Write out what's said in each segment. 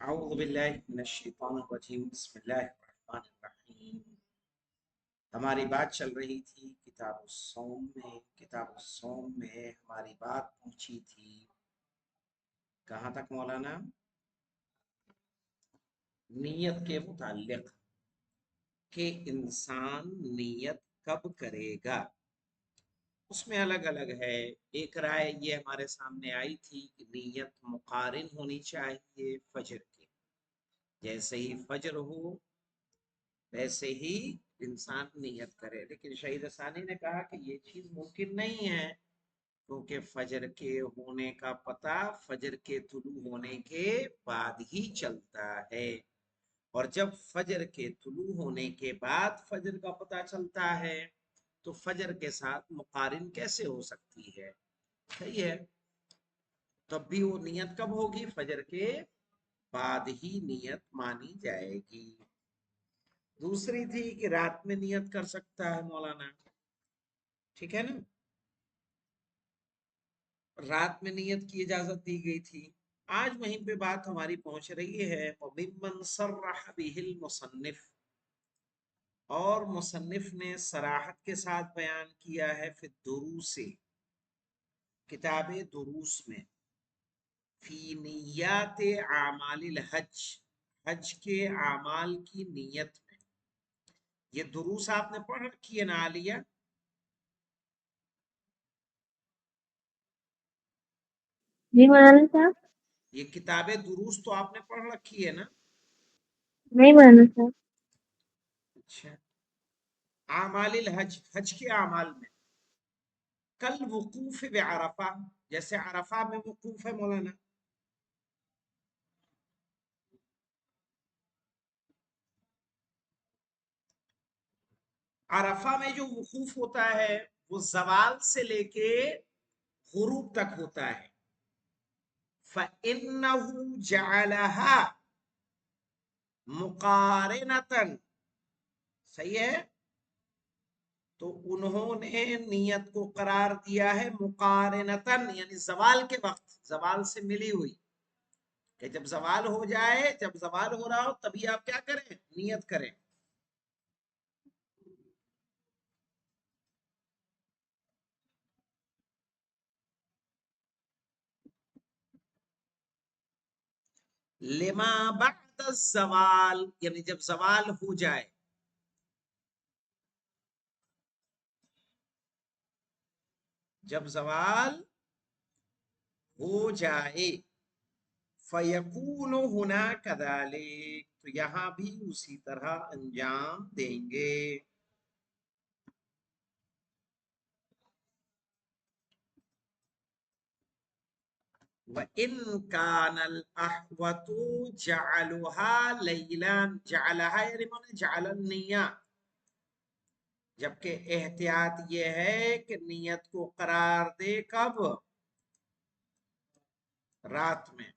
اعوذ باللہ من الشیطان الرجیم بسم اللہ الرحمن الرحیم۔ ہماری بات چل رہی تھی کتاب الصوم میں ہماری بات پہنچی تھی کہاں تک مولانا؟ نیت کے متعلق کہ انسان نیت کب کرے گا، اس میں الگ الگ ہے۔ ایک رائے یہ ہمارے سامنے آئی تھی کہ نیت مقارن ہونی چاہیے فجر کے، جیسے ہی فجر ہو ویسے ہی انسان نیت کرے، لیکن شہید ثانی نے کہا کہ یہ چیز ممکن نہیں ہے، کیونکہ فجر کے ہونے کا پتہ فجر کے طلوع ہونے کے بعد ہی چلتا ہے، اور جب فجر کے طلوع ہونے کے بعد فجر کا پتہ چلتا ہے تو فجر کے ساتھ مقارن کیسے ہو سکتی ہے؟ صحیح ہے، تب بھی وہ نیت کب ہوگی؟ فجر کے بعد ہی نیت مانی جائے گی۔ دوسری تھی کہ رات میں نیت کر سکتا ہے مولانا، ٹھیک ہے نا، رات میں نیت کی اجازت دی گئی تھی۔ آج وہیں پہ بات ہماری پہنچ رہی ہے وَمِمَّنْ صَرَّحَ بِهِ الْمُصَنِّفُ، اور مصنف نے صراحت کے ساتھ بیان کیا ہے فی الدروس، کتاب دروس میں، فی نیات اعمال الحج، حج کے اعمال کی نیت میں۔ یہ دروس آپ نے پڑھ رکھی ہے نا عالیہ؟ جی مولانا صاحب، یہ کتاب دروس تو آپ نے پڑھ رکھی ہے نا؟ نہیں مولانا صاحب۔ اچھا، اعمال الحج، حج کے اعمال میں، کل وقوف بعرفہ، جیسے عرفہ میں وقوف ہے مولانا، عرفہ میں جو وقوف ہوتا ہے وہ زوال سے لے کے غروب تک ہوتا ہے۔ فَإِنَّهُ جَعَلَهَا مُقَارِنَةً، صحیح ہے، تو انہوں نے نیت کو قرار دیا ہے مقارنتاً، یعنی زوال کے وقت، زوال سے ملی ہوئی، کہ جب زوال ہو جائے، جب زوال ہو رہا ہو تبھی آپ کیا کریں؟ نیت کریں۔ لما بعد الزوال، یعنی جب زوال ہو جائے، جب زوال ہو جائے، فَيَكُونُ هُنَا كَذَلِكَ، تو یہاں بھی اسی طرح انجام دیں گے۔ وَإِن كَانَ الْأَحْوَةُ جَعَلُهَا لَيْلًا، جَعَلَهَا یعنی مانے جَعَلَ النِّيَّةَ، جبکہ احتیاط یہ ہے کہ نیت کو قرار دے کب؟ رات میں۔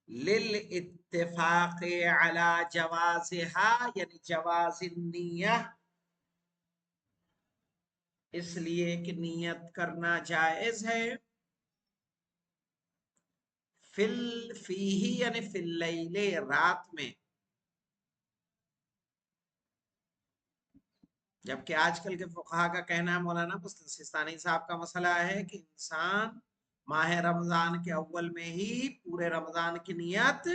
لِلْإِتِّفَاقِ عَلَى جَوَازِهَا، یعنی جواز النیہ، اس لیے کہ نیت کرنا جائز ہے، فیہ یعنی فی اللیل، رات میں، جبکہ آج کل کے فقہا کا کہنا ہے، مولانا سستانی صاحب کا مسئلہ ہے کہ انسان ماہ رمضان کے اول میں ہی پورے رمضان کی نیت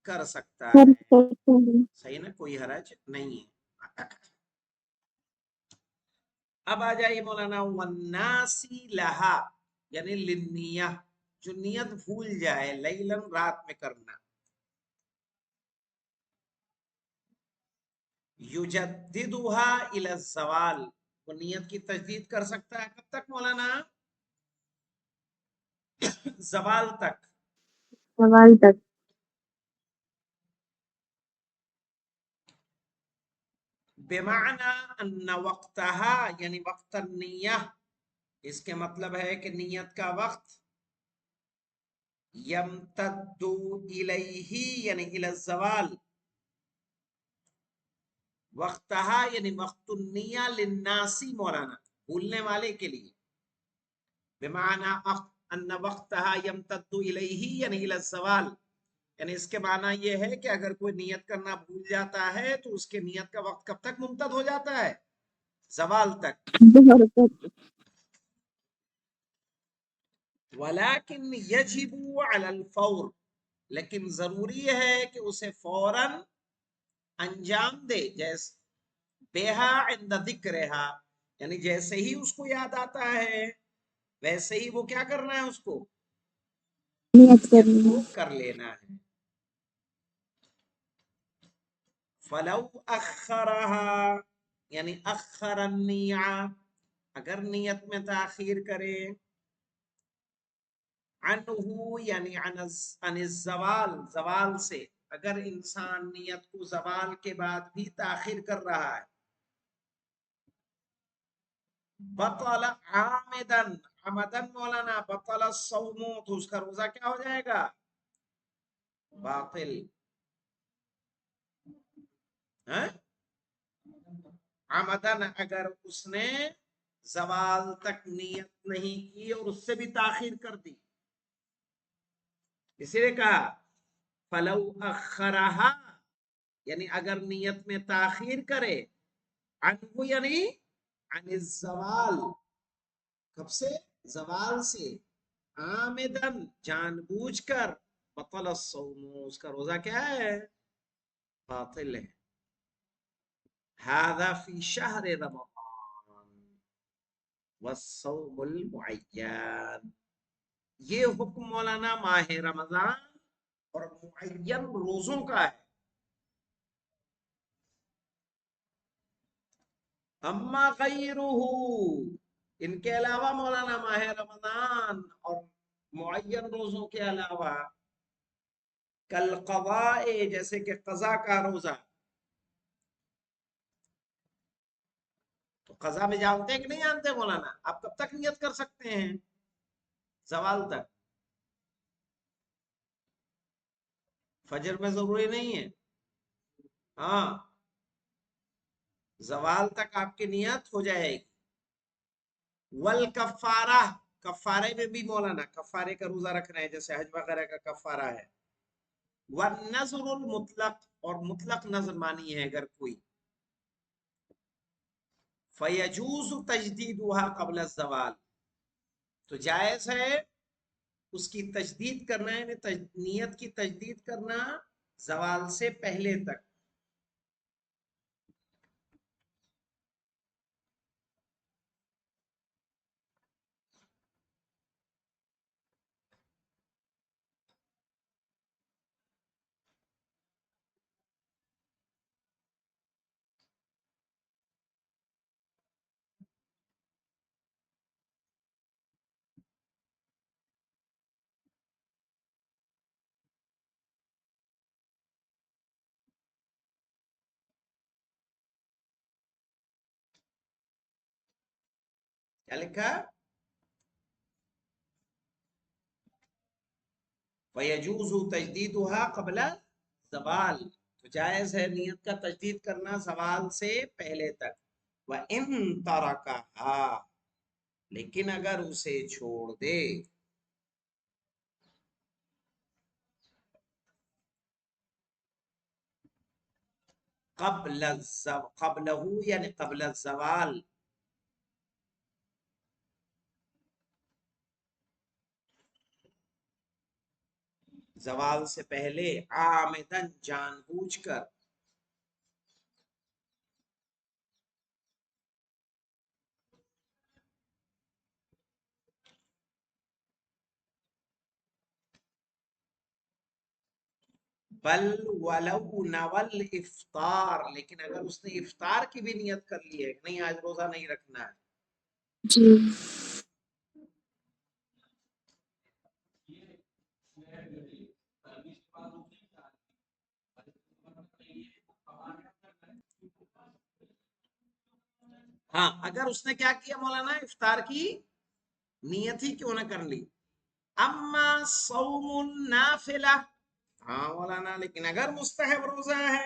کر سکتا ہے، صحیح نا، کوئی حرج نہیں ہے۔ اب آ جائیے مولانا والناسی لہا، یعنی للنیہ، جو نیت بھول جائے، لیلن رات میں کرنا، یجددها الی الزوال، وہ نیت کی تجدید کر سکتا ہے کب تک مولانا؟ زوال تک۔ سوال تک۔ بمعنی ان وقتها، یعنی وقت النیہ، اس کے مطلب ہے کہ نیت کا وقت یمتد الیہ، یعنی الی الزوال، وقتہا یعنی وقت النیہ للناسی مولانا بھولنے والے کے لیے، بمعنی ان وقتہا یمتد الیہ یعنی الی الزوال، یعنی اس کے معنی یہ ہے کہ اگر کوئی نیت کرنا بھول جاتا ہے تو اس کے نیت کا وقت کب تک ممتد ہو جاتا ہے؟ زوال تک. برکت ولیکن یجب علی الفور، لیکن ضروری ہے کہ اسے فوراً انجام دے، جیسے بیہا عند ذکرہا، یعنی جیسے ہی اس کو یاد آتا ہے ویسے ہی وہ کیا کرنا ہے، اس کو نیت نیت کرنی کو ہے. کر لینا ہے. فلو اخرہا یعنی اخر النیہ، اگر نیت میں تاخیر کرے، عنہ یعنی عن الزوال، زوال سے، اگر انسان نیت کو زوال کے بعد بھی تاخیر کر رہا ہے، بطل عامدن، عمدن مولانا بطل الصوم، تو اس کا روزہ کیا ہو جائے گا؟ باطل. ہاں؟ عمدن اگر اس نے زوال تک نیت نہیں کی اور اس سے بھی تاخیر کر دی، اسی لیے کہا فلو اخرہا، یعنی اگر نیت میں تاخیر کرے، عنہ یعنی عن الزوال، کب سے؟ زوال سے، عامدن جان بوجھ کر، بطل الصوم اس کا روزہ کیا ہے؟ باطل ہے. هذا فی شہر رمضان والصوم المعین، یہ حکم مولانا ماہ رمضان اور معین روزوں کا ہے. اما غیرہ، ان کے علاوہ مولانا ماہ رمضان اور معین روزوں کے علاوہ، کل قضاء جیسے کہ قضا کا روزہ، تو قضا میں جانتے ہیں کہ نہیں جانتے مولانا؟ آپ کب تک نیت کر سکتے ہیں؟ زوال تک. فجر میں ضروری نہیں ہے، ہاں زوال تک آپ کی نیت ہو جائے گی. والکفارہ، کفارے میں بھی مولانا کفارے کا روزہ رکھنا ہے جیسے حج وغیرہ کا کفارہ ہے. والنذر المطلق، اور مطلق نظر مانی ہے اگر کوئی، فیجوز تجدیدها قبل الزوال، تو جائز ہے اس کی تجدید کرنا، یعنی نیت کی تجدید کرنا زوال سے پہلے تک. کیا لکھا؟ فیجوز تجدیدها قبل زوال، تو جائز ہے نیت کا تجدید کرنا زوال سے پہلے تک. وَإِن تَرَكَهَا، لیکن اگر اسے چھوڑ دے، قبلہ یعنی قبل الزوال، زوال سے پہلے، عامدن جان بوجھ کر، بل ولو نول افطار، لیکن اگر اس نے افطار کی بھی نیت کر لی ہے کہ نہیں آج روزہ نہیں رکھنا ہے، جی. ہاں اگر اس نے کیا کیا مولانا، افطار کی نیت ہی کیوں نہ کر لی. اما صوم النافلہ، ہاں مولانا لیکن اگر مستحب روزہ ہے،